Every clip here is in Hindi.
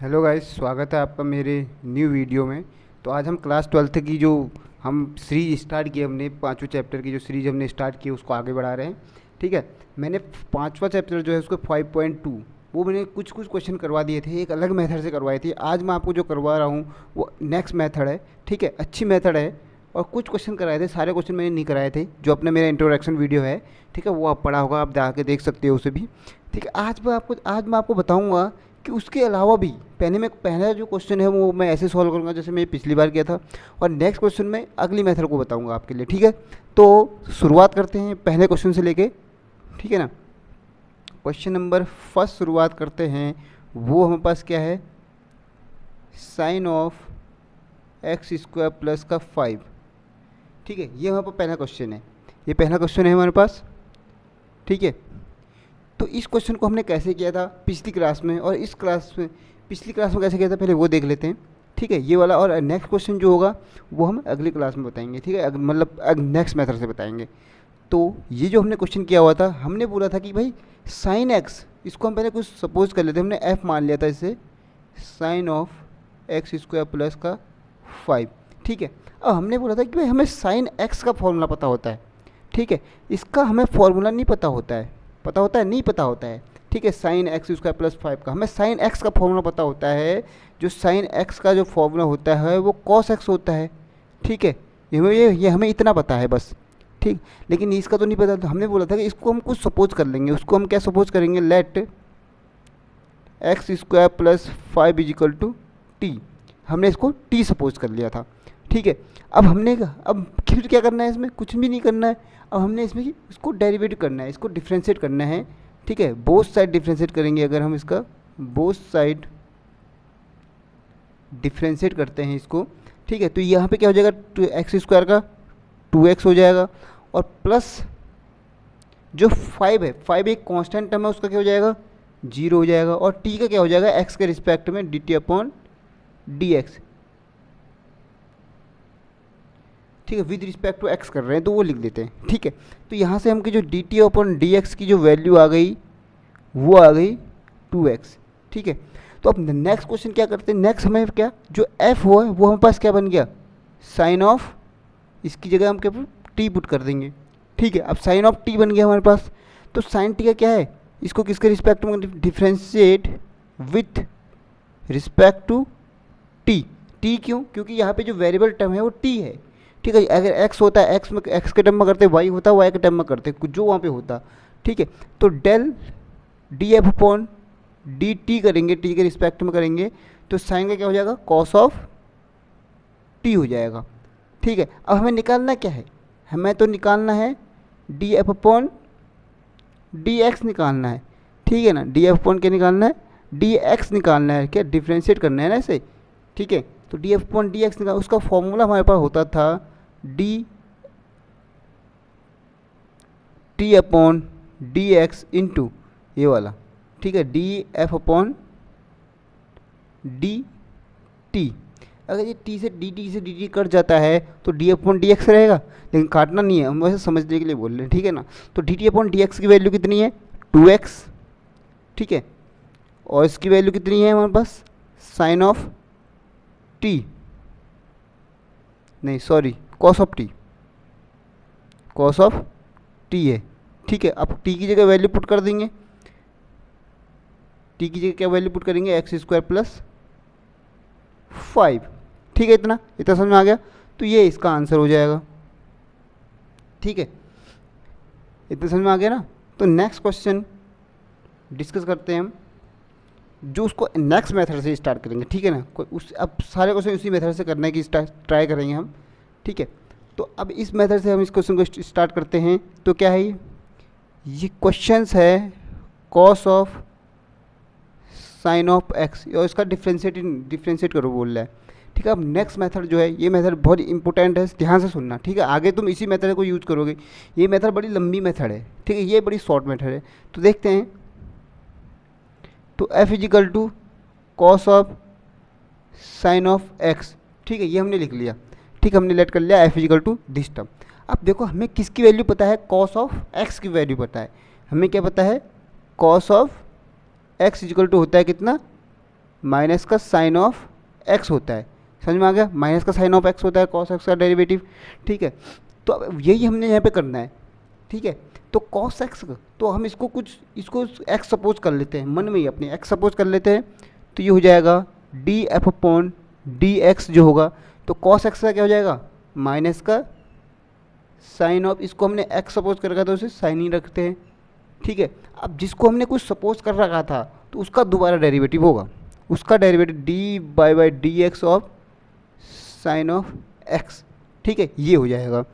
हेलो गाइस, स्वागत है आपका मेरे न्यू वीडियो में। तो आज हम क्लास 12th की जो हम सीरीज स्टार्ट की, हमने पाँचवें चैप्टर की जो सीरीज हमने स्टार्ट की उसको आगे बढ़ा रहे हैं। ठीक है, मैंने पाँचवा चैप्टर जो है उसको 5.2 वो मैंने कुछ कुछ क्वेश्चन करवा दिए थे, एक अलग मेथड से करवाए थे। आज मैं आपको जो करवा रहा हूँ वो नेक्स्ट मेथड है। ठीक है, अच्छी मेथड है। और कुछ क्वेश्चन कराए थे, सारे क्वेश्चन मैंने नहीं कराए थे। जो अपना मेरा इंट्रोडक्शन वीडियो है, ठीक है, वो आप पढ़ा होगा, आप जाके देख सकते हो उसे भी। ठीक है, आज मैं आपको बताऊँगा कि उसके अलावा भी पहला जो क्वेश्चन है वो मैं ऐसे सॉल्व करूँगा जैसे मैं पिछली बार किया था, और नेक्स्ट क्वेश्चन में अगली मेथड को बताऊँगा आपके लिए। ठीक है, तो शुरुआत करते हैं पहले क्वेश्चन से लेके। ठीक है ना, क्वेश्चन नंबर फर्स्ट शुरुआत करते हैं। वो हमारे पास क्या है, sine of X square plus का 5। ठीक है, ये हमारे पास पहला क्वेश्चन है, ये पहला क्वेश्चन है हमारे पास। ठीक है, तो इस क्वेश्चन को हमने कैसे किया था पिछली क्लास में, और इस क्लास में पिछली क्लास में कैसे किया था पहले वो देख लेते हैं। ठीक है, ये वाला, और नेक्स्ट क्वेश्चन जो होगा वो हम अगली क्लास में बताएंगे। ठीक है, मतलब नेक्स्ट मेथड से बताएंगे। तो ये जो हमने क्वेश्चन किया हुआ था, हमने बोला था कि भाई साइन एक्स, इसको हम पहले कुछ सपोज कर लेते हैं, हमने एफ मान लिया था इसे, sine of X square plus का 5। ठीक है, अब हमने बोला था कि भाई हमें साइन एक्स का फॉर्मूला पता होता है। ठीक है, इसका हमें फॉर्मूला नहीं पता होता है, पता होता है नहीं पता होता है। ठीक है, साइन एक्स स्क्वायर प्लस 5 का हमें साइन एक्स का फॉर्मूला पता होता है। जो साइन एक्स का जो फॉर्मूला होता है वो कॉस एक्स होता है। ठीक है, ये हमें इतना पता है बस। ठीक, लेकिन इसका तो नहीं पता। तो हमने बोला था कि इसको हम कुछ सपोज कर लेंगे। उसको हम क्या सपोज करेंगे, let X square plus 5 equal to T. हमने इसको टी सपोज कर लिया था। ठीक है, अब फिर क्या करना है, इसमें कुछ भी नहीं करना है। अब हमने इसमें इसको डेरिवेट करना है, इसको डिफ्रेंशिएट करना है। ठीक है, बोथ साइड डिफ्रेंशिएट करेंगे। अगर हम इसका बोथ साइड डिफ्रेंशिएट करते हैं इसको, ठीक है, तो यहाँ पे क्या हो जाएगा, एक्स स्क्वायर का 2x हो जाएगा, और प्लस जो 5 है, 5 एक कांस्टेंट टर्म है, उसका क्या हो जाएगा, 0 हो जाएगा। और t का क्या हो जाएगा, x के रिस्पेक्ट में dt अपॉन dx। ठीक है, विद रिस्पेक्ट टू एक्स कर रहे हैं तो वो लिख देते हैं। ठीक है, तो यहाँ से हमकी जो D T upon D x की जो वैल्यू आ गई वो आ गई 2x। ठीक है, तो अब नेक्स्ट क्वेश्चन क्या करते हैं, नेक्स्ट हमें क्या, जो f हुआ है वो हमारे पास क्या बन गया, साइन ऑफ, इसकी जगह हम क्या टी पुट कर देंगे। ठीक है, अब साइन ऑफ टी बन गया हमारे पास। तो साइन टी का क्या है, इसको किसके रिस्पेक्ट में differentiate, with respect to T. T क्यों, क्योंकि यहाँ पे जो वेरिएबल टर्म है वो टी है। ठीक है, अगर x होता है x के टर्म में करते, y होता y के टर्म में करते, कुछ जो वहाँ पे होता। ठीक है, तो del D F upon D T करेंगे, टी के रिस्पेक्ट में करेंगे, तो साइन का क्या हो जाएगा, कॉस ऑफ टी हो जाएगा। ठीक है, अब हमें निकालना क्या है, हमें तो निकालना है D F upon D x निकालना है। ठीक है ना, डी एफ अपॉन क्या निकालना है, डी एक्स निकालना है, क्या डिफ्रेंशिएट करना है ना इसे। ठीक है, तो D F upon D x निकाल, उसका फॉर्मूला हमारे पास होता था D T upon D x into ये वाला। ठीक है, D F upon D T. अगर ये टी से डी टी कट जाता है तो डी अपॉन डी एक्स रहेगा, लेकिन काटना नहीं है, हम वैसे समझने के लिए बोल रहे हैं। ठीक है ना, तो D T upon D x की वैल्यू कितनी है, 2x। ठीक है, और इसकी वैल्यू कितनी है हमारे पास, साइन ऑफ टी, नहीं sorry, cos of T, cos of T है। ठीक है, अब टी की जगह वैल्यू पुट कर देंगे, टी की जगह क्या वैल्यू पुट करेंगे, एक्स स्क्वायर प्लस 5। ठीक है, इतना समझ में आ गया, तो ये इसका आंसर हो जाएगा। ठीक है, इतना समझ में आ गया ना। तो नेक्स्ट क्वेश्चन डिस्कस करते हैं हम, जो उसको नेक्स्ट मेथड से स्टार्ट करेंगे। ठीक है ना, अब सारे क्वेश्चन उसी मेथड से करने की ट्राई करेंगे हम। ठीक है, तो अब इस मेथड से हम इस क्वेश्चन को स्टार्ट करते हैं। तो क्या है ये क्वेश्चंस है cos of sine of x, और इसका डिफ्रेंशिएट करो बोल रहा है। ठीक है, अब नेक्स्ट मेथड जो है, ये मेथड बहुत इंपॉर्टेंट है, ध्यान से सुनना। ठीक है, आगे तुम इसी मेथड को यूज करोगे। ये मेथड बड़ी लंबी मेथड है। ठीक है, ये बड़ी शॉर्ट मेथड है। तो देखते हैं, तो f equal to cos of sine of X. ठीक है, ये हमने लिख लिया। ठीक, हमने लेट कर लिया f equal to this term. अब देखो हमें किसकी वैल्यू पता है, कॉस ऑफ x की वैल्यू पता है। हमें क्या पता है, cos of x equal to होता है कितना, माइनस का साइन ऑफ एक्स होता है। समझ में आ गया, माइनस का साइन ऑफ एक्स होता है कॉस एक्स का डेरिवेटिव। ठीक है, तो अब यही हमने यहाँ पे करना है। ठीक है, तो कॉस एक्स, तो हम इसको एक्स सपोज कर लेते हैं, मन में ही अपने एक्स सपोज कर लेते हैं। तो ये हो जाएगा D F upon D x जो होगा, तो कॉस एक्स का क्या हो जाएगा, माइनस का साइन ऑफ, इसको हमने एक्स सपोज कर रखा था उसे साइन ही रखते हैं। ठीक है, अब जिसको हमने कुछ सपोज कर रखा था तो उसका दोबारा डेरिवेटिव होगा, उसका derivative D by D X of sine of X. ठीक है, ये हो जाएगा।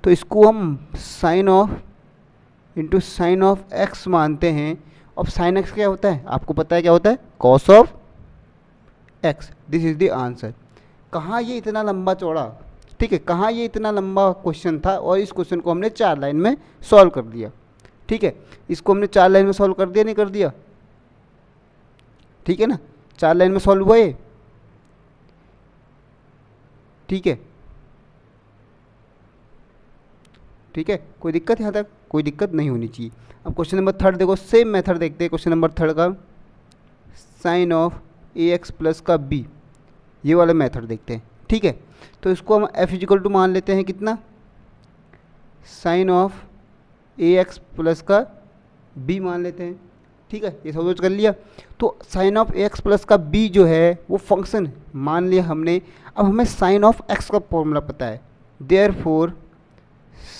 तो इसको हम sine of into sine of X मानते हैं। अब साइन एक्स क्या होता है, आपको पता है क्या होता है, cos of x. This is the answer. कहाँ ये इतना लंबा चौड़ा, ठीक है, कहाँ ये इतना लंबा क्वेश्चन था और इस क्वेश्चन को हमने 4 लाइन में सॉल्व कर दिया। ठीक है, इसको हमने 4 लाइन में सॉल्व कर दिया, नहीं कर दिया, ठीक है ना, 4 लाइन में सॉल्व हुआ ये। ठीक है, ठीक है, कोई दिक्कत यहाँ तक, कोई दिक्कत नहीं होनी चाहिए। अब क्वेश्चन नंबर 3 देखो, सेम मेथड देखते हैं क्वेश्चन नंबर 3 का, sine of A X plus का बी, ये वाला मेथड देखते हैं। ठीक है, तो इसको हम एफ इजिकल टू मान लेते हैं कितना, sine of A X plus का बी मान लेते हैं। ठीक है, ये समझ कर लिया। तो sine of A X plus का बी जो है वो फंक्शन मान लिया हमने। अब हमें साइन ऑफ एक्स का फॉर्मूला पता है, therefore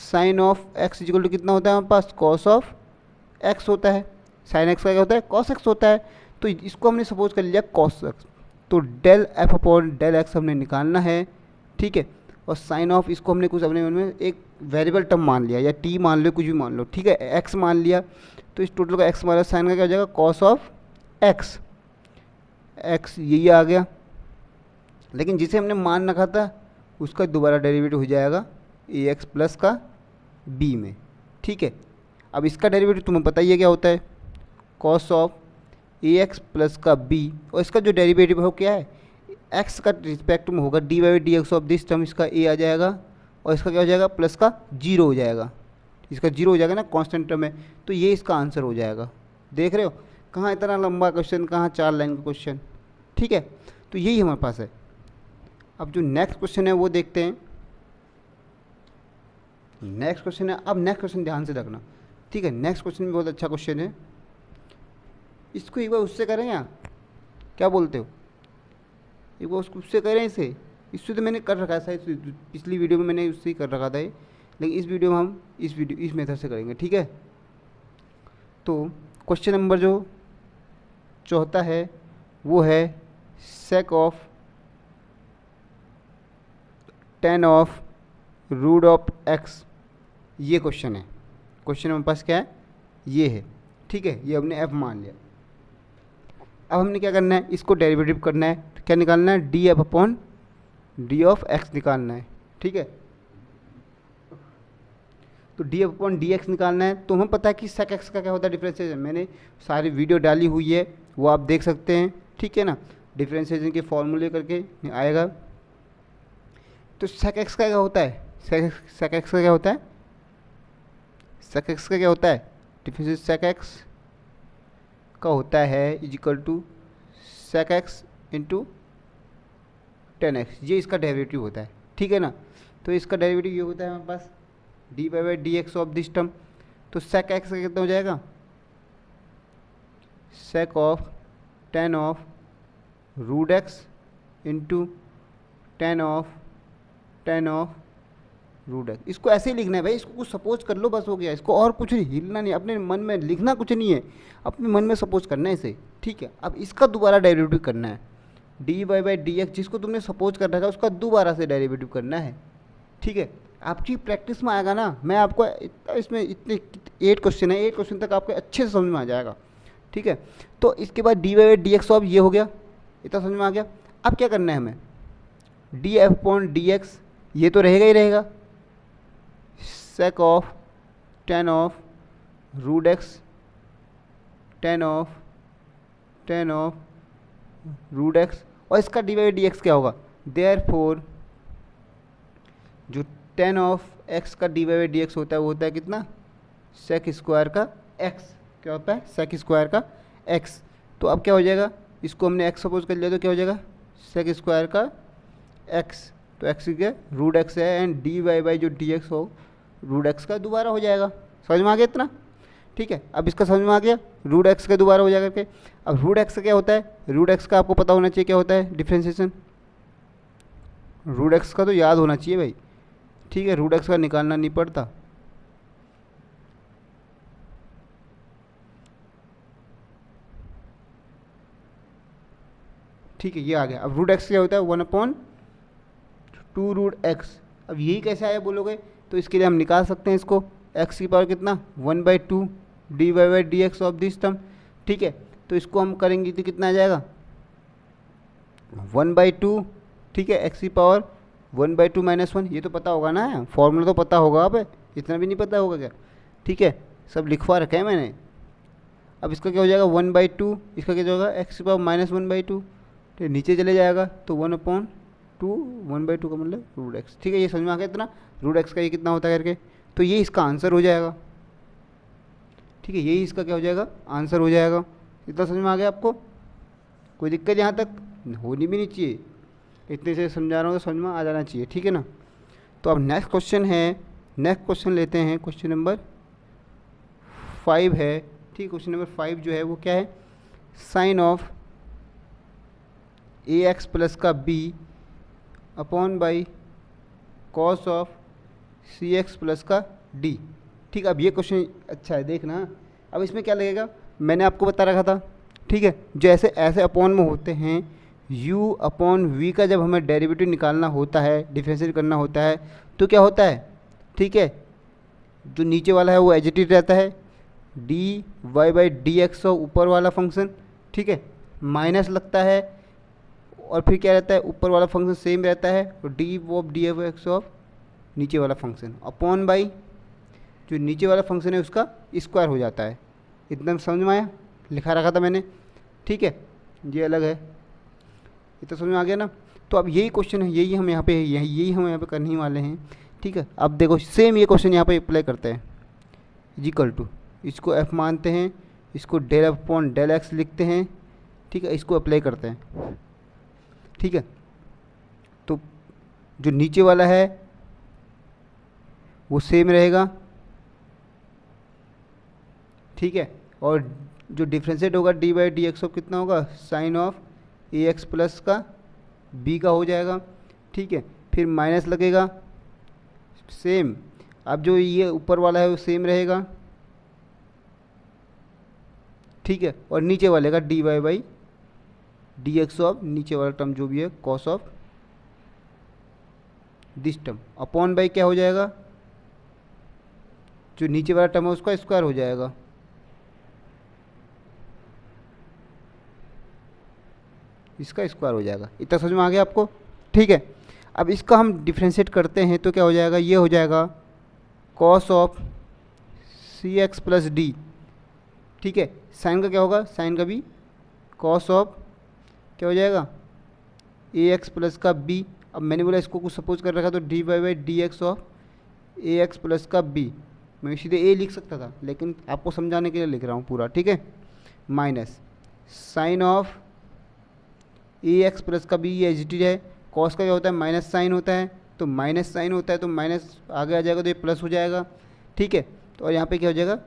sine of X equal to कितना होता है हमारे पास, कॉस ऑफ एक्स होता है। साइन एक्स का क्या होता है, कॉस एक्स होता है। तो इसको हमने सपोज कर लिया कॉस एक्स, तो del F upon del X हमने निकालना है। ठीक है, और साइन ऑफ, इसको हमने कुछ अपने मन में एक वेरिएबल टर्म मान लिया, या टी मान लो, कुछ भी मान लो। ठीक है, एक्स मान लिया, तो इस टोटल का एक्स माइनस साइन का क्या हो जाएगा, कॉस ऑफ एक्स। एक्स यही आ गया, लेकिन जिसे हमने मान रखा था उसका दोबारा डेरिवेटिव हो जाएगा ए एक्स प्लस का बी में। ठीक है, अब इसका डेरिवेटिव तुम्हें पता ही है क्या होता है, cos of A X plus का बी, और इसका जो डेरिवेटिव है वो क्या है, एक्स का रिस्पेक्ट में होगा D by D X of this term, इसका ए आ जाएगा, और इसका क्या हो जाएगा, प्लस का 0 हो जाएगा, इसका 0 हो जाएगा ना, कांस्टेंट टर्म है। तो ये इसका आंसर हो जाएगा। देख रहे हो, कहाँ इतना लंबा क्वेश्चन, कहाँ 4 लाइन का क्वेश्चन। ठीक है, तो यही हमारे पास है। अब जो नेक्स्ट क्वेश्चन है वो देखते हैं। नेक्स्ट क्वेश्चन है, अब नेक्स्ट क्वेश्चन ध्यान से रखना। ठीक है, नेक्स्ट क्वेश्चन भी बहुत अच्छा क्वेश्चन है, इसको एक बार उससे करें या क्या बोलते हो, एक बार उससे करें इसे, इससे तो मैंने कर रखा है शायद, पिछली वीडियो में मैंने उससे ही कर रखा था ये, लेकिन इस वीडियो में हम इस मेथड से करेंगे। ठीक है, तो क्वेश्चन नंबर जो 4 है वो है sec of tan of root of X, ये क्वेश्चन है। क्वेश्चन हमारे पास क्या है, ये है। ठीक है, ये हमने एफ मान लिया। अब हमने क्या करना है, इसको डेरिवेटिव करना है, तो क्या निकालना है, D F upon D of x निकालना है। ठीक है, तो D F upon D x निकालना है। तो हमें पता है कि सेक एक्स का क्या होता है डिफ्रेंशिएशन, मैंने सारी वीडियो डाली हुई है, वो आप देख सकते हैं। ठीक है ना, डिफ्रेंशिएशन के फॉर्मूले करके आएगा। तो सेक एक्स का क्या होता है, सेक एक्स का क्या होता है, सेक एक्स का क्या होता है, डिफ्रेंशिएशन सेक एक्स का होता है equal to sec X into tan X, ये इसका डेरिवेटिव होता है। ठीक है ना, तो इसका डेरिवेटिव ये होता है हमारे पास D by D X of this term. तो सेक एक्स का कितना हो जाएगा, sec of tan of root X into tan of root X. इसको ऐसे ही लिखना है भाई, इसको कुछ सपोज कर लो, बस हो गया। इसको और कुछ नहीं, हिलना नहीं, अपने मन में लिखना कुछ नहीं है, अपने मन में सपोज करना है इसे। ठीक है, अब इसका दोबारा डेरिवेटिव करना है, डी बाई डी एक्स जिसको तुमने सपोज कर रखा है उसका दोबारा से डेरिवेटिव करना है। ठीक है, आपकी प्रैक्टिस में आएगा ना, मैं आपको इसमें इतने 8 क्वेश्चन है, 8 क्वेश्चन तक आपको अच्छे से समझ में आ जाएगा। ठीक है, तो इसके बाद D by D X of ये हो गया, इतना समझ में आ गया। अब क्या करना है हमें, D F upon D X, ये तो रहेगा ही रहेगा, sec of tan of root X tan of root X, और इसका डी बाई डी एक्स क्या होगा, देयरफॉर जो टेन ऑफ एक्स का डी बाई डी एक्स होता है वो होता है कितना, सेक स्क्वायर का एक्स, क्या होता है, सेक स्क्वायर का एक्स। तो अब क्या हो जाएगा, इसको हमने एक्स सपोज कर लिया तो क्या हो जाएगा सेक स्क्वायर का एक्स, तो एक्स क्या रूट एक्स है एंड डी वाई बाई जो डी एक्स हो रूट एक्स का दोबारा हो जाएगा। समझ में आ गया इतना? ठीक है, अब इसका समझ में आ गया रूट एक्स का दोबारा हो जाएगा करके। अब रूट एक्स का क्या होता है, रूट एक्स का आपको पता होना चाहिए क्या होता है डिफ्रेंसिएशन, रूट एक्स का तो याद होना चाहिए भाई। ठीक है, रूट एक्स का निकालना नहीं पड़ता। ठीक है, ये आ गया। अब रूट एक्स क्या होता है 1/2 रूट एक्स। अब यही कैसे आया बोलोगे, तो इसके लिए हम निकाल सकते हैं इसको, एक्स की पावर कितना 1/2 D Y by D X of this term. ठीक है, तो इसको हम करेंगे तो कितना आ जाएगा 1/2। ठीक है, एक्स की पावर 1/2 -1, ये तो पता होगा ना, फॉर्मूला तो पता होगा। अब इतना भी नहीं पता होगा क्या? ठीक है, सब लिखवा रखा है मैंने। अब इसका क्या हो जाएगा 1/2, इसका क्या होगा एक्स की पावर -1/2, तो नीचे चले जाएगा तो 1/2, 1/2 का मतलब रूट एक्स। ठीक है, ये समझ में आ गया इतना, रूट एक्स का ये कितना होता है करके, तो ये इसका आंसर हो जाएगा। ठीक है, यही इसका क्या हो जाएगा आंसर हो जाएगा। इतना समझ में आ गया आपको? कोई दिक्कत यहाँ तक होनी भी नहीं चाहिए, इतने से समझा रहा हूँ तो समझ में आ जाना चाहिए। ठीक है ना? तो अब नेक्स्ट क्वेश्चन है, नेक्स्ट क्वेश्चन लेते हैं, क्वेश्चन नंबर 5 है। ठीक, क्वेश्चन नंबर 5 जो है वो क्या है, sine of A X plus का B upon by cos of C X plus का डी। ठीक, अब ये क्वेश्चन अच्छा है देखना। अब इसमें क्या लगेगा, मैंने आपको बता रखा था। ठीक है, जो ऐसे ऐसे अपॉन में होते हैं, u अपॉन वी का जब हमें डेरिवेटिव निकालना होता है, डिफरेंशिएट करना होता है, तो क्या होता है, ठीक है, जो नीचे वाला है वो एज इट इज रहता है, D Y by D X of ऊपर वाला फंक्शन। ठीक है, माइनस लगता है और फिर क्या रहता है, ऊपर वाला फंक्शन सेम रहता है, तो D of D F x of नीचे वाला फंक्शन अपॉन बाई जो नीचे वाला फंक्शन है उसका स्क्वायर हो जाता है। इतना समझ में आया, लिखा रखा था मैंने। ठीक है, ये अलग है, ये तो समझ में आ गया ना। तो अब यही क्वेश्चन है, यही हम यहाँ पे करने ही वाले हैं। ठीक है, अब देखो सेम ये क्वेश्चन यहाँ पे अप्लाई करते हैं, इक्वल टू इसको एफ मानते हैं, इसको del F upon del X लिखते हैं। ठीक है, इसको अप्लाई करते हैं। ठीक है, तो जो नीचे वाला है वो सेम रहेगा। ठीक है, और जो डिफ्रेंशिएट होगा D by D X of कितना होगा, sine of A X plus का बी का हो जाएगा। ठीक है, फिर माइनस लगेगा सेम। अब जो ये ऊपर वाला है वो सेम रहेगा। ठीक है, और नीचे वाले का D Y by D X of नीचे वाला टर्म जो भी है cos of this term upon by क्या हो जाएगा, जो नीचे वाला टर्म है उसका स्क्वायर हो जाएगा। इसका स्क्वायर हो जाएगा। इतना समझ में आ गया आपको? ठीक है, अब इसका हम डिफ्रेंशिएट करते हैं तो क्या हो जाएगा, ये हो जाएगा cos of C X plus D. ठीक है, साइन का क्या होगा, साइन का भी कॉस ऑफ क्या हो जाएगा ए एक्स प्लस का बी। अब मैंने बोला इसको कुछ सपोज कर रखा तो D Y by D X of A X plus का बी, मैं सीधे ए लिख सकता था लेकिन आपको समझाने के लिए लिख रहा हूँ पूरा। ठीक है, minus sine of A X plus का बी, ये एच डी है। कॉस का क्या होता है, माइनस साइन होता है, तो माइनस साइन होता है तो माइनस आगे आ जाएगा तो ये प्लस हो जाएगा। ठीक है, तो और यहाँ पे क्या हो जाएगा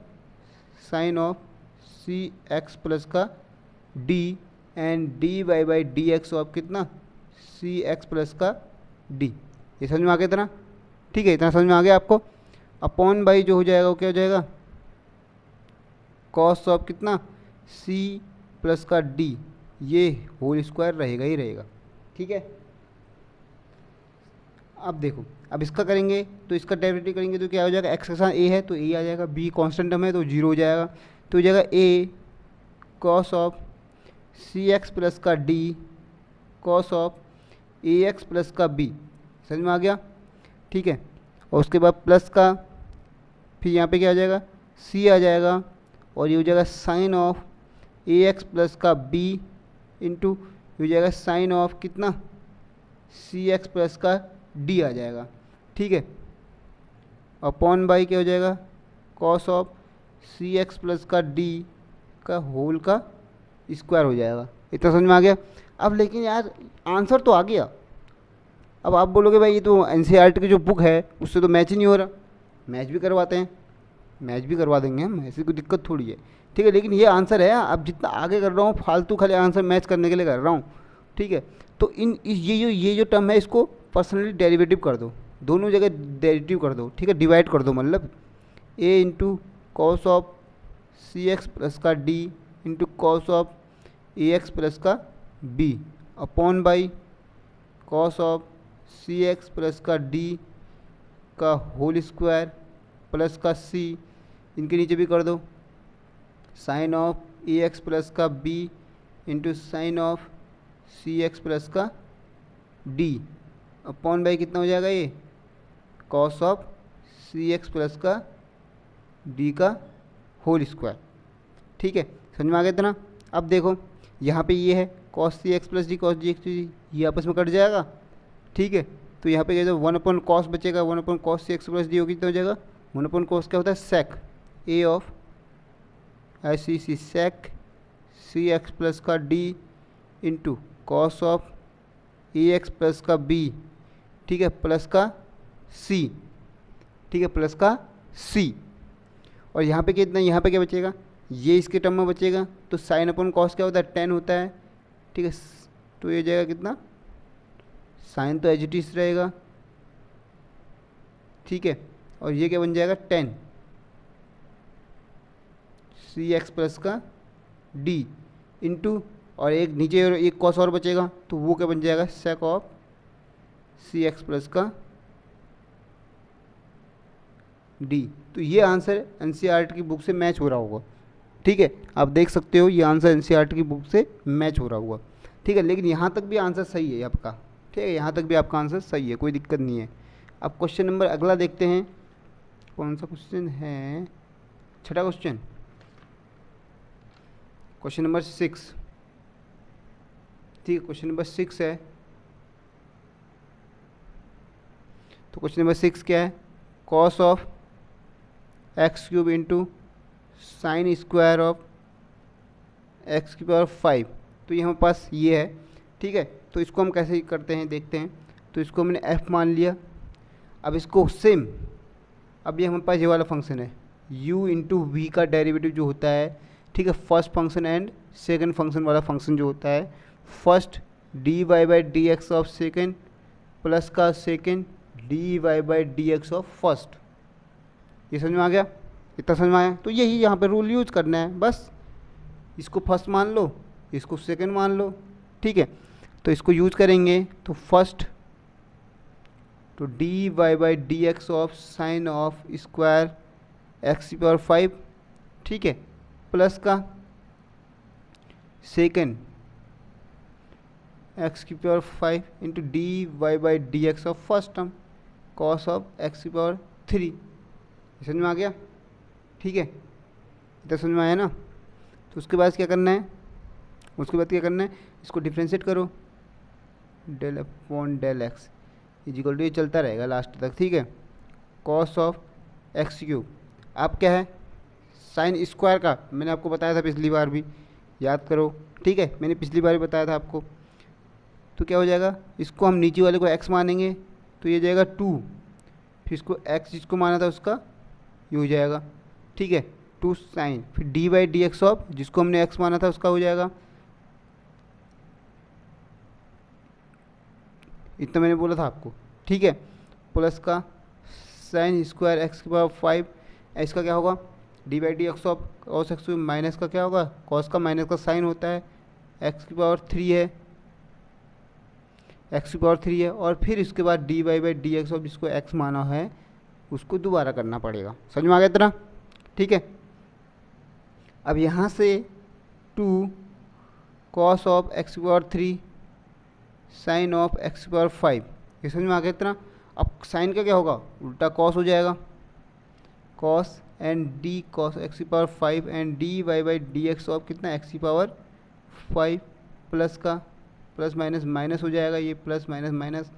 sine of C X plus का D and D Y by D X of कितना सी एक्स प्लस का डी। ये समझ में आ गया इतना? ठीक है, इतना समझ में आ गया आपको? अपॉन बाई जो हो जाएगा वो क्या हो जाएगा कॉस ऑफ कितना सी प्लस का डी, ये होल स्क्वायर रहेगा ही रहेगा। ठीक है, अब देखो, अब इसका करेंगे तो इसका डेरिवेटिव करेंगे तो क्या हो जाएगा, एक्स के साथ ए है तो ए आ जाएगा, बी कांस्टेंट टर्म है तो जीरो हो जाएगा, तो हो जाएगा A cos of C X plus का D cos of A X plus का बी। समझ में आ गया? ठीक है, और उसके बाद प्लस का फिर यहाँ पे क्या आ जाएगा सी आ जाएगा, और ये हो जाएगा sine of A X plus का बी इंटू हो जाएगा साइन ऑफ कितना सी एक्स प्लस का डी आ जाएगा। ठीक है, अपॉन बाई क्या हो जाएगा cos of C X plus का डी का होल का स्क्वायर हो जाएगा। इतना समझ में आ गया। अब लेकिन यार आंसर तो आ गया। अब आप बोलोगे भाई ये तो एनसीईआरटी की जो बुक है उससे तो मैच ही नहीं हो रहा। मैच भी करवाते हैं, मैच भी करवा देंगे हम, ऐसी कोई दिक्कत थोड़ी है। ठीक है, लेकिन ये आंसर है। अब जितना आगे कर रहा हूँ फालतू खाली आंसर मैच करने के लिए कर रहा हूँ। ठीक है, तो ये जो टर्म है इसको पर्सनली डेरिवेटिव कर दो, दोनों जगह डेरिवेटिव कर दो। ठीक है, डिवाइड कर दो, मतलब A into cos of C X plus का D into cos of A X plus का B upon by cos of C X plus का डी का होल स्क्वायर प्लस का सी, इनके नीचे भी कर दो sine of A X plus का B into sine of C X plus का डी अपॉन बाई कितना हो जाएगा ये cos of C X plus का डी का होल स्क्वायर। ठीक है, समझ में आ गया इतना। अब देखो यहाँ पे ये है cos C X plus D, cos D X D, ये आपस में कट जाएगा। ठीक है, तो यहाँ पे क्या वन अपॉन कॉस बचेगा, one upon cos C X plus D होगी, कितना हो जाएगा वन अपॉन कॉस क्या होता है सेक ए ऑफ ऐसी सी सेक सी एक्स प्लस का D into cos of A X plus का बी। ठीक है, प्लस का सी। ठीक है, प्लस का सी। और यहाँ पे कितना, यहाँ पे क्या बचेगा, ये इसके टर्म में बचेगा, तो साइन अपॉन कॉस क्या होता है 10 होता है। ठीक है, तो ये जाएगा कितना, साइन तो एज इट इज रहेगा। ठीक है, और ये क्या बन जाएगा 10 सी एक्स प्लस का डी इंटू, और एक नीचे और एक कॉस और बचेगा, तो वो क्या बन जाएगा sec of C X plus का डी। तो ये आंसर एनसीईआरटी की बुक से मैच हो रहा होगा। ठीक है, आप देख सकते हो ये आंसर एनसीईआरटी की बुक से मैच हो रहा होगा। ठीक है, लेकिन यहाँ तक भी आंसर सही है आपका। ठीक है, यहाँ तक भी आपका आंसर सही है, कोई दिक्कत नहीं है। अब क्वेश्चन नंबर अगला देखते हैं, कौन सा क्वेश्चन है, छठा क्वेश्चन, क्वेश्चन नंबर 6। ठीक है, क्वेश्चन नंबर 6 है। तो क्वेश्चन नंबर 6 क्या है, cos of x cube into sine square of X की पावर 5। तो ये हमारे पास ये है। ठीक है, तो इसको हम कैसे करते हैं देखते हैं। तो इसको मैंने f मान लिया। अब इसको सेम, अब ये हमारे पास ये वाला फंक्शन है u इंटू वी का डेरिवेटिव जो होता है। ठीक है, first function and second function वाला फंक्शन जो होता है, first D Y by D X of second plus का second D Y by D X of first. ये समझ में आ गया, इतना समझ में आया। तो यही यहाँ पे रूल यूज करना है बस, इसको फर्स्ट मान लो, इसको सेकंड मान लो। ठीक है, तो इसको यूज करेंगे तो फर्स्ट तो D Y by D X of sine of square X की पावर 5। ठीक है, प्लस का सेकेंड एक्स की power 5 into D Y by D X of first term cos of X की पावर 3। समझ में आ गया। ठीक है, इतना समझ में आया ना। तो उसके बाद क्या करना है, उसके बाद क्या करना है, इसको डिफ्रेंशिएट करो, del upon del X equal to ये चलता रहेगा लास्ट तक। ठीक है, कॉस ऑफ एक्स क्यूब, अब क्या है साइन स्क्वायर का, मैंने आपको बताया था पिछली बार भी, याद करो। ठीक है, मैंने पिछली बार भी बताया था आपको। तो क्या हो जाएगा, इसको हम नीचे वाले को x मानेंगे तो ये जाएगा 2, फिर इसको x जिसको माना था उसका ये हो जाएगा। ठीक है, 2 साइन, फिर D by D X of जिसको हमने x माना था उसका हो जाएगा, इतना मैंने बोला था आपको। ठीक है, प्लस का साइन स्क्वायर एक्स की पावर 5, इसका क्या होगा D by D X of cos x, minus का क्या होगा कॉस का माइनस का साइन होता है, एक्स की पावर 3 है, एक्स की पावर 3 है, और फिर इसके बाद D Y by D X of जिसको एक्स माना है उसको दोबारा करना पड़ेगा। समझ में आ गया इतना। ठीक है, अब यहाँ से 2 कॉस ऑफ एक्स की पावर 3 साइन ऑफ एक्स की पावर 5, ये समझ में आ गया इतना। अब साइन का क्या होगा, उल्टा कॉस हो जाएगा, cos and D cos X की power 5 and D Y by D X of कितना एक्स की पावर 5, प्लस का प्लस माइनस माइनस हो जाएगा, ये plus minus minus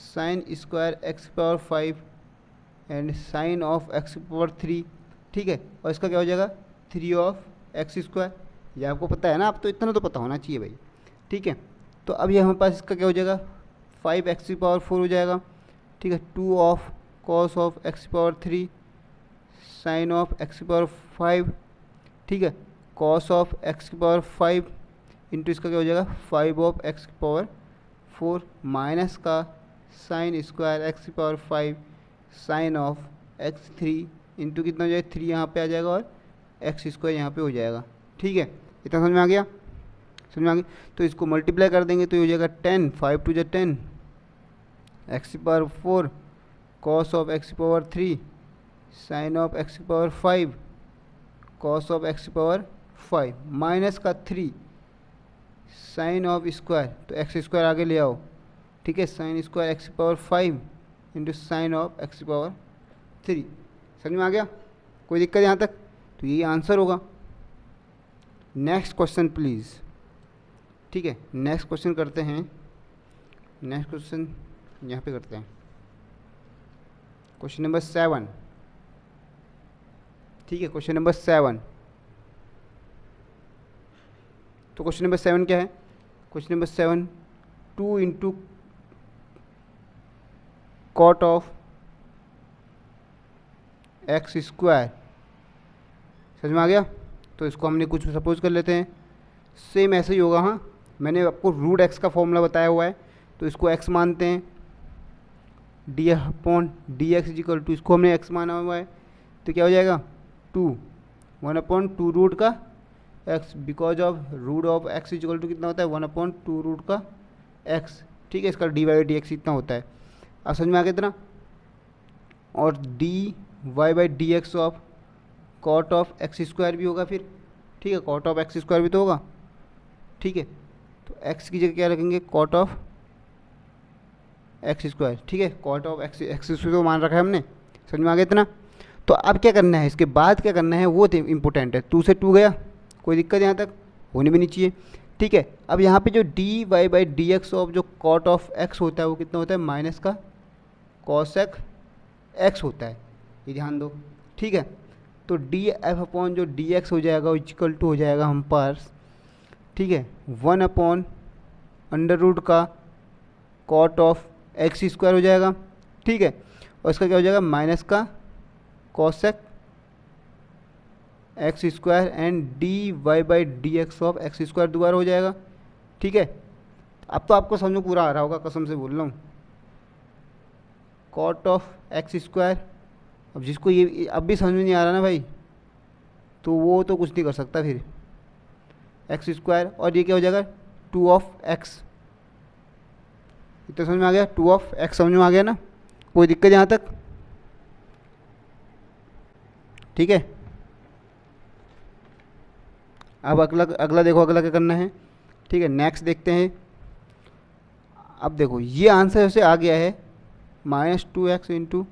sine square X की power 5 and sine of X की पावर 3। ठीक है, और इसका क्या हो जाएगा 3 ऑफ एक्स स्क्वायर, ये आपको पता है ना, आप तो इतना तो पता होना चाहिए भाई, ठीक है। तो अब ये हमारे पास इसका क्या हो जाएगा, 5x⁴ हो जाएगा, ठीक है। 2 of cos of x⁴, sine of x⁴, ठीक है। कॉस ऑफ x⁴ इंटू इसका क्या हो जाएगा 5 ऑफ x⁴ माइनस का sine square x⁴ sine of x3 into कितना हो जाएगा 3 यहाँ पे आ जाएगा और x² यहाँ पे हो जाएगा, ठीक है। इतना समझ में आ गया, समझ में आ गया। तो इसको मल्टीप्लाई कर देंगे तो ये हो जाएगा 10, 5 2 10 x⁴ cos of x⁴ sine of x⁴ cos of x⁴ minus का 3 साइन ऑफ स्क्वायर, तो x² आगे ले आओ, ठीक है। Sign square x⁴ into sine of x⁴, समझ में आ गया, कोई दिक्कत यहाँ तक? तो यही आंसर होगा। नेक्स्ट क्वेश्चन प्लीज़, ठीक है। नेक्स्ट क्वेश्चन करते हैं, नेक्स्ट क्वेश्चन यहाँ पे करते हैं, क्वेश्चन नंबर 7, ठीक है। क्वेश्चन नंबर 7, तो क्वेश्चन नंबर 7 क्या है? Question number 7 2 into cot of x², समझ में आ गया। तो इसको हमने कुछ सपोज कर लेते हैं, सेम ऐसे ही होगा। हाँ, मैंने आपको रूट x का फॉर्मूला बताया हुआ है, तो इसको x मानते हैं, d/dx इक्वल टू, इसको हमने x माना हुआ है, तो क्या हो जाएगा 1/2 रूट का x, because of root of x equal to कितना होता है 1/2 रूट का x, ठीक है। इसका dy/dx इतना होता है, अब समझ में आ गया इतना। और dy/dx of cot of x² भी होगा फिर, ठीक है। कॉट ऑफ x² भी तो होगा, ठीक है। तो x की जगह क्या रखेंगे, कॉट ऑफ x², ठीक है। कॉट ऑफ x² तो मान रखा है हमने, समझ में आ गया इतना। तो अब क्या करना है, इसके बाद क्या करना है वो इम्पोर्टेंट है। 2 से 2 गया, कोई दिक्कत यहाँ तक होनी भी नहीं चाहिए, ठीक है। अब यहाँ पे जो dy/dx ऑफ जो कॉट ऑफ x होता है वो कितना होता है माइनस का cosec x होता है, ये ध्यान दो, ठीक है। तो df जो dx हो जाएगा वो इक्वल टू हो जाएगा हम पास, ठीक है, 1/√का कॉट ऑफ x² हो जाएगा, ठीक है। और इसका क्या हो जाएगा माइनस का cosec x² and dy/dx of x² दोबारा हो जाएगा, ठीक है। अब तो आपको समझ में पूरा आ रहा होगा, कसम से बोल रहा हूँ। कॉट ऑफ x², अब जिसको ये अब भी समझ में नहीं आ रहा ना भाई, तो वो तो कुछ नहीं कर सकता फिर, x², और ये क्या हो जाएगा 2 ऑफ x, इतना समझ में आ गया, 2 ऑफ x समझ में आ गया ना, कोई दिक्कत यहाँ तक, ठीक है। अब अगला देखो, अगला क्या करना है, ठीक है। नेक्स्ट देखते हैं। अब देखो ये आंसर ऐसे आ गया है -2x into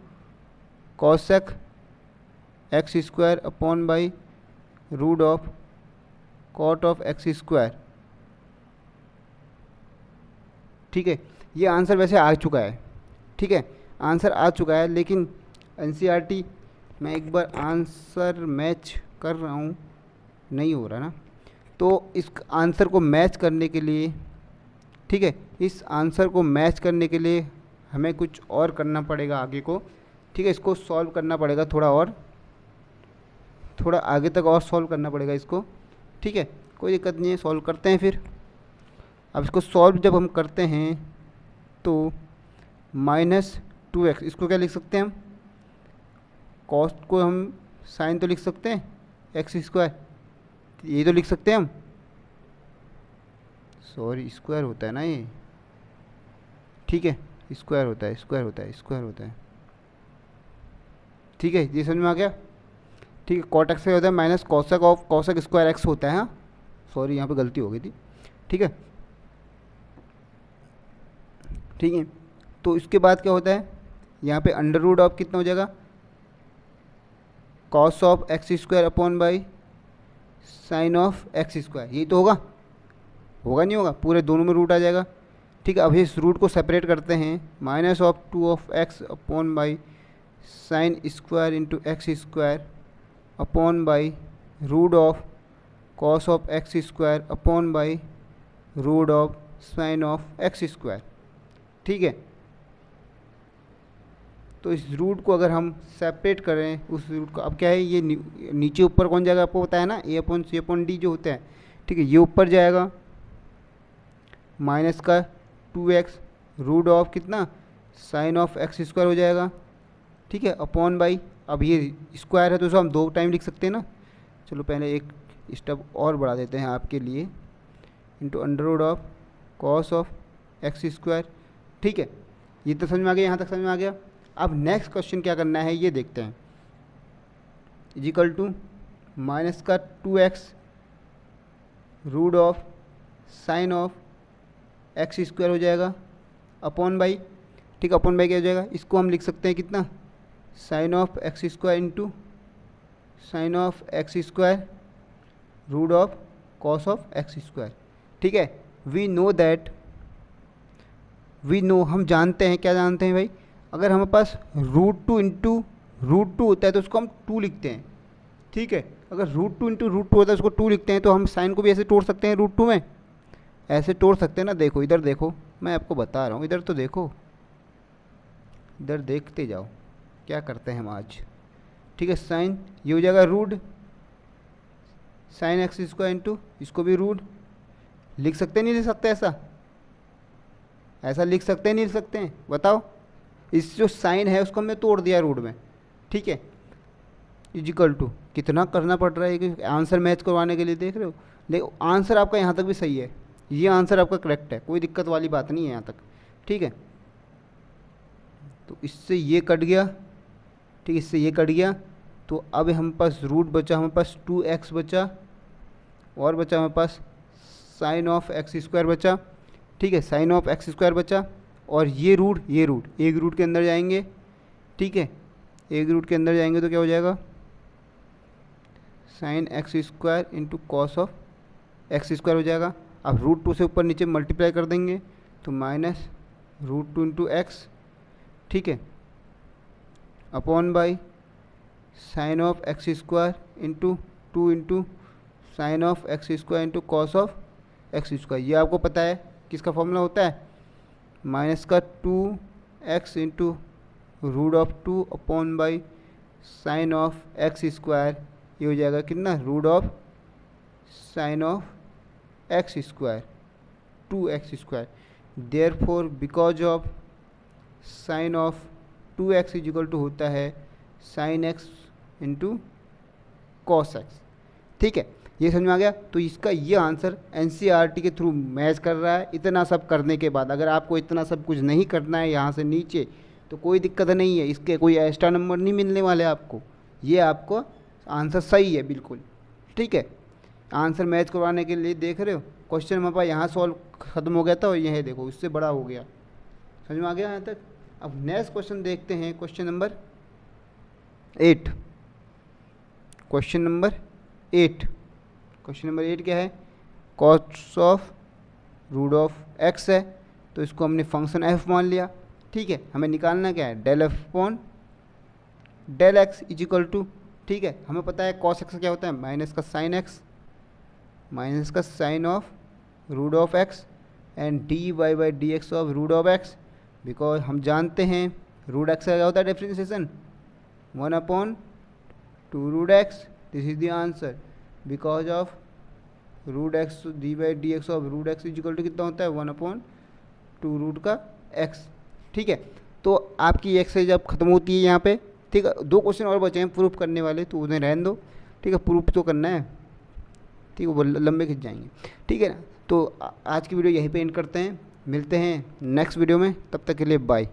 cosec x² upon by root of cot of x², ठीक है। ये आंसर वैसे आ चुका है, ठीक है, आंसर आ चुका है, लेकिन NCERT मैं एक बार आंसर मैच कर रहा हूँ, नहीं हो रहा ना। तो इस आंसर को मैच करने के लिए, ठीक है, इस आंसर को मैच करने के लिए हमें कुछ और करना पड़ेगा आगे को, ठीक है। इसको सॉल्व करना पड़ेगा थोड़ा आगे तक और सॉल्व करना पड़ेगा इसको, ठीक है। कोई दिक्कत नहीं है, सॉल्व करते हैं फिर। अब इसको सॉल्व जब हम करते हैं तो -2x, इसको क्या लिख सकते हैं हम, कॉस्ट को हम साइन तो लिख सकते हैं x², ये तो लिख सकते हैं हम, सॉरी स्क्वायर होता है ना ये, ठीक है, स्क्वायर होता है, ठीक है। ये समझ में आ गया, ठीक है। कॉट x होता है minus cosec of cosec² x होता है, हाँ सॉरी यहाँ पे गलती हो गई थी, ठीक है, ठीक है। तो इसके बाद क्या होता है, यहाँ पे अंडर रूट ऑफ कितना हो जाएगा cos of x² upon by sine of x², यही तो होगा नहीं होगा, पूरे दोनों में रूट आ जाएगा, ठीक है। अब इस रूट को सेपरेट करते हैं, -2 of x upon by sine square into x² upon by root of cos of X square upon by root of sine of X square. ठीक है, तो इस रूट को अगर हम सेपरेट करें उस रूट को, अब क्या है ये नीचे ऊपर कौन जाएगा, आपको पता है ना, ए अपॉन सी अपॉन डी जो होता है। ठीक है, ये ऊपर जाएगा माइनस का 2x रूट ऑफ कितना साइन ऑफ एक्स स्क्वायर हो जाएगा। ठीक है, अपॉन बाई, अब ये स्क्वायर है तो उसको हम 2 टाइम लिख सकते हैं ना। चलो पहले एक स्टेप और बढ़ा देते हैं आपके लिए, into under root of cos of X square. ठीक है, ये तो समझ में आ गया, यहाँ तक समझ में आ गया। अब नेक्स्ट क्वेश्चन क्या करना है ये देखते हैं। इजिकल टू माइनस का 2x root of sine of X square हो जाएगा अपॉन बाई। ठीक, अपॉन बाई क्या हो जाएगा, इसको हम लिख सकते हैं कितना, sine of X square into sine of X square root of cos of X square. ठीक है, वी नो हम जानते हैं, क्या जानते हैं भाई, अगर हमारे पास √2 इंटू √2 होता है तो उसको हम 2 लिखते हैं। ठीक है, अगर √2 इंटू √2 होता है उसको 2 लिखते हैं, तो हम साइन को भी ऐसे तोड़ सकते हैं, √2 में ऐसे तोड़ सकते हैं ना। देखो इधर देखो, मैं आपको बता रहा हूँ, इधर तो देखो, इधर देखते जाओ क्या करते हैं हम आज। ठीक है, साइन ये हो जाएगा root sine X square into इसको भी रूट लिख सकते नहीं लिख सकते, ऐसा लिख सकते नहीं लिख सकते हैं, बताओ। इस जो साइन है उसको हमने तोड़ दिया रूट में। ठीक है, इजिकल टू कितना करना पड़ रहा है कि आंसर मैच करवाने के लिए, देख रहे हो। देखो आंसर आपका यहाँ तक भी सही है, ये आंसर आपका करेक्ट है, कोई दिक्कत वाली बात नहीं है यहाँ तक। ठीक है, तो इससे ये कट गया। ठीक, इससे ये कट गया, तो अब हमारे पास रूट बचा, हमारे पास 2x बचा, और बचा हमारे पास साइन ऑफ एक्स स्क्वायर बचा। ठीक है, साइन ऑफ एक्स स्क्वायर बचा, और ये रूट एक रूट के अंदर जाएंगे। ठीक है, एक रूट के अंदर जाएंगे तो क्या हो जाएगा, sign X square into cos of X square हो जाएगा। अब √2 से ऊपर नीचे मल्टीप्लाई कर देंगे तो माइनस √2 इंटू एक्स। ठीक है, upon by sine of X square into 2 into sine of X square into cos of X square. ये आपको पता है किसका फॉर्मूला होता है, माइनस का 2x into root of 2 upon by sine of X square. ये हो जाएगा कितना, root of sine of X square 2x square. Therefore because of sine of 2x is equal to होता है sine X into cos X. ठीक है, ये समझ में आ गया। तो इसका ये आंसर NCERT के थ्रू मैच कर रहा है। इतना सब करने के बाद अगर आपको इतना सब कुछ नहीं करना है यहाँ से नीचे तो कोई दिक्कत नहीं है, इसके कोई एक्स्ट्रा नंबर नहीं मिलने वाले आपको, ये आपको आंसर सही है बिल्कुल। ठीक है, आंसर मैच करवाने के लिए देख रहे हो, क्वेश्चन हमारे पास यहाँ सॉल्व ख़त्म हो गया था और यह देखो इससे बड़ा हो गया। समझ में आ गया यहाँ तक। अब नेक्स्ट क्वेश्चन देखते हैं, क्वेश्चन नंबर 8। क्वेश्चन नंबर 8 क्या है, cos of root of X है, तो इसको हमने फंक्शन एफ मान लिया। ठीक है, हमें निकालना क्या है, del F upon del X is equal to. ठीक है, हमें पता है कॉस एक्स क्या होता है, माइनस का साइन एक्स माइनस का sine of root of X and D Y by D X of root of X. Because हम जानते हैं रूट एक्स का क्या होता है, differentiation 1/2 root X. This is the answer because of root X D by D X of root X is equal to कितना होता है, 1/2 रूट का एक्स। ठीक है, तो आपकी एक्सरसाइज अब खत्म होती है यहाँ पे। ठीक है, 2 क्वेश्चन और बचे हैं प्रूफ करने वाले, तो उन्हें रहने दो। ठीक है, प्रूफ तो करना है, ठीक है, वो लंबे खिंच जाएंगे। ठीक है ना, तो आज की वीडियो यहीं पे एंड करते हैं, मिलते हैं नेक्स्ट वीडियो में, तब तक के लिए बाय।